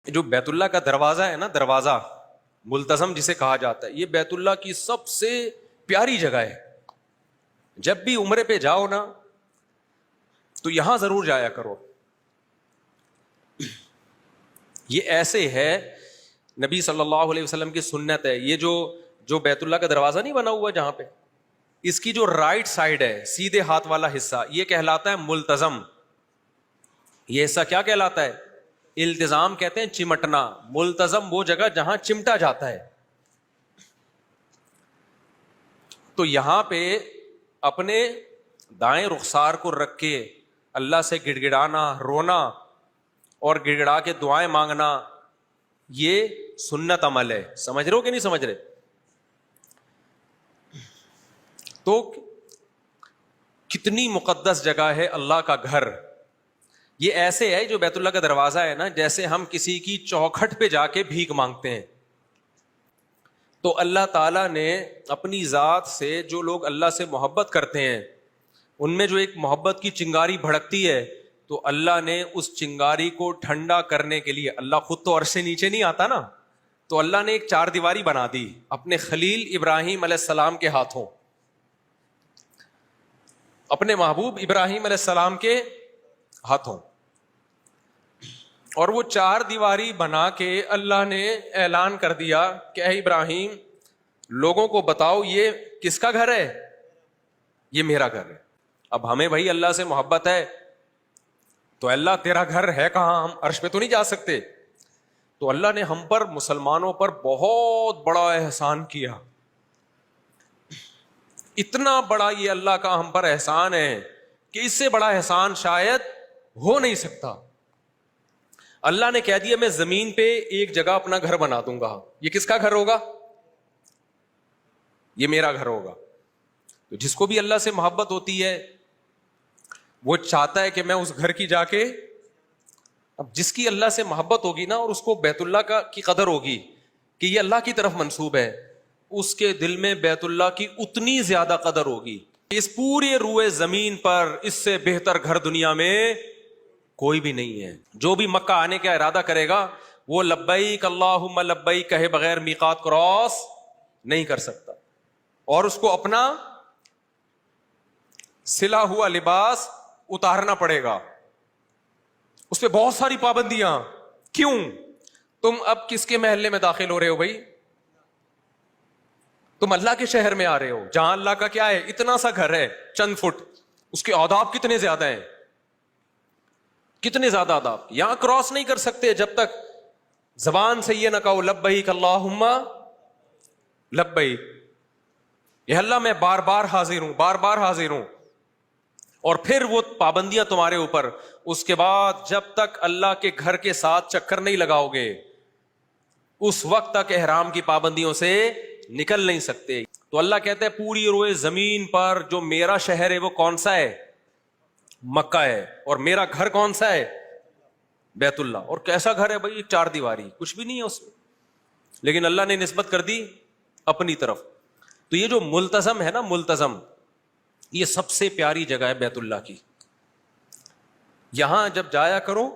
جو بیت اللہ کا دروازہ ہے نا، دروازہ ملتزم جسے کہا جاتا ہے، یہ بیت اللہ کی سب سے پیاری جگہ ہے. جب بھی عمرے پہ جاؤ نا تو یہاں ضرور جایا کرو. یہ ایسے ہے، نبی صلی اللہ علیہ وسلم کی سنت ہے. یہ جو بیت اللہ کا دروازہ نہیں بنا ہوا جہاں پہ، اس کی جو رائٹ سائڈ ہے، سیدھے ہاتھ والا حصہ، یہ کہلاتا ہے ملتزم. یہ حصہ کیا کہلاتا ہے؟ التزام کہتے ہیں چمٹنا. ملتزم وہ جگہ جہاں چمٹا جاتا ہے. تو یہاں پہ اپنے دائیں رخسار کو رکھ کے اللہ سے گڑ گڑانا، رونا اور گڑ گڑا کے دعائیں مانگنا، یہ سنت عمل ہے. سمجھ رہے ہو کہ نہیں سمجھ رہے؟ تو کتنی مقدس جگہ ہے اللہ کا گھر. یہ ایسے ہے، جو بیت اللہ کا دروازہ ہے نا، جیسے ہم کسی کی چوکھٹ پہ جا کے بھیک مانگتے ہیں. تو اللہ تعالیٰ نے اپنی ذات سے، جو لوگ اللہ سے محبت کرتے ہیں ان میں جو ایک محبت کی چنگاری بھڑکتی ہے، تو اللہ نے اس چنگاری کو ٹھنڈا کرنے کے لیے، اللہ خود تو عرش سے نیچے نہیں آتا نا، تو اللہ نے ایک چار دیواری بنا دی اپنے خلیل ابراہیم علیہ السلام کے ہاتھوں، اپنے محبوب ابراہیم علیہ السلام کے ہاتھوں. اور وہ چار دیواری بنا کے اللہ نے اعلان کر دیا کہ اے ابراہیم، لوگوں کو بتاؤ یہ کس کا گھر ہے؟ یہ میرا گھر ہے. اب ہمیں بھائی اللہ سے محبت ہے، تو اللہ تیرا گھر ہے کہاں؟ ہم عرش پہ تو نہیں جا سکتے. تو اللہ نے ہم پر، مسلمانوں پر بہت بڑا احسان کیا. اتنا بڑا یہ اللہ کا ہم پر احسان ہے کہ اس سے بڑا احسان شاید ہو نہیں سکتا. اللہ نے کہہ دیا میں زمین پہ ایک جگہ اپنا گھر بنا دوں گا. یہ کس کا گھر ہوگا؟ یہ میرا گھر ہوگا. تو جس کو بھی اللہ سے محبت ہوتی ہے وہ چاہتا ہے کہ میں اس گھر کی جا کے، اب جس کی اللہ سے محبت ہوگی نا اور اس کو بیت اللہ کی قدر ہوگی کہ یہ اللہ کی طرف منسوب ہے، اس کے دل میں بیت اللہ کی اتنی زیادہ قدر ہوگی. اس پورے روئے زمین پر اس سے بہتر گھر دنیا میں کوئی بھی نہیں ہے. جو بھی مکہ آنے کا ارادہ کرے گا وہ لبیک اللہم لبیک کہے بغیر میقات کراس نہیں کر سکتا. اور اس کو اپنا سلا ہوا لباس اتارنا پڑے گا. اس پہ بہت ساری پابندیاں. کیوں؟ تم اب کس کے محلے میں داخل ہو رہے ہو بھائی؟ تم اللہ کے شہر میں آ رہے ہو جہاں اللہ کا کیا ہے؟ اتنا سا گھر ہے چند فٹ. اس کے آداب کتنے زیادہ ہیں، کتنے زیادہ آداب. یہاں کراس نہیں کر سکتے جب تک زبان سے یہ نہ کہو لبیک اللہم لبیک، یہ اللہ میں بار بار حاضر ہوں، بار بار حاضر ہوں. اور پھر وہ پابندیاں تمہارے اوپر. اس کے بعد جب تک اللہ کے گھر کے ساتھ چکر نہیں لگاؤ گے اس وقت تک احرام کی پابندیوں سے نکل نہیں سکتے. تو اللہ کہتا ہے پوری روئے زمین پر جو میرا شہر ہے وہ کون سا ہے؟ مکہ ہے. اور میرا گھر کون سا ہے؟ بیت اللہ. اور کیسا گھر ہے بھائی؟ چار دیواری، کچھ بھی نہیں ہے اس میں، لیکن اللہ نے نسبت کر دی اپنی طرف. تو یہ جو ملتزم ہے نا، ملتزم، یہ سب سے پیاری جگہ ہے بیت اللہ کی. یہاں جب جایا کرو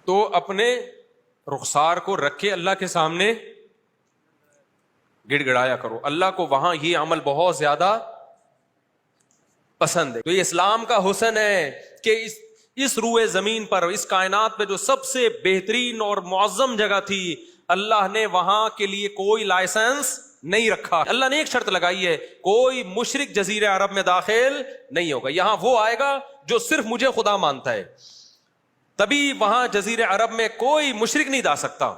تو اپنے رخسار کو رکھ کے اللہ کے سامنے گڑ گڑایا کرو. اللہ کو وہاں یہ عمل بہت زیادہ پسند ہے. تو یہ اسلام کا حسن ہے کہ اس روئے زمین پر، اس کائنات پہ جو سب سے بہترین اور معظم جگہ تھی، اللہ نے وہاں کے لیے کوئی لائسنس نہیں رکھا. اللہ نے ایک شرط لگائی ہے، کوئی مشرک جزیرہ عرب میں داخل نہیں ہوگا. یہاں وہ آئے گا جو صرف مجھے خدا مانتا ہے، تبھی وہاں جزیرہ عرب میں کوئی مشرک نہیں جا سکتا.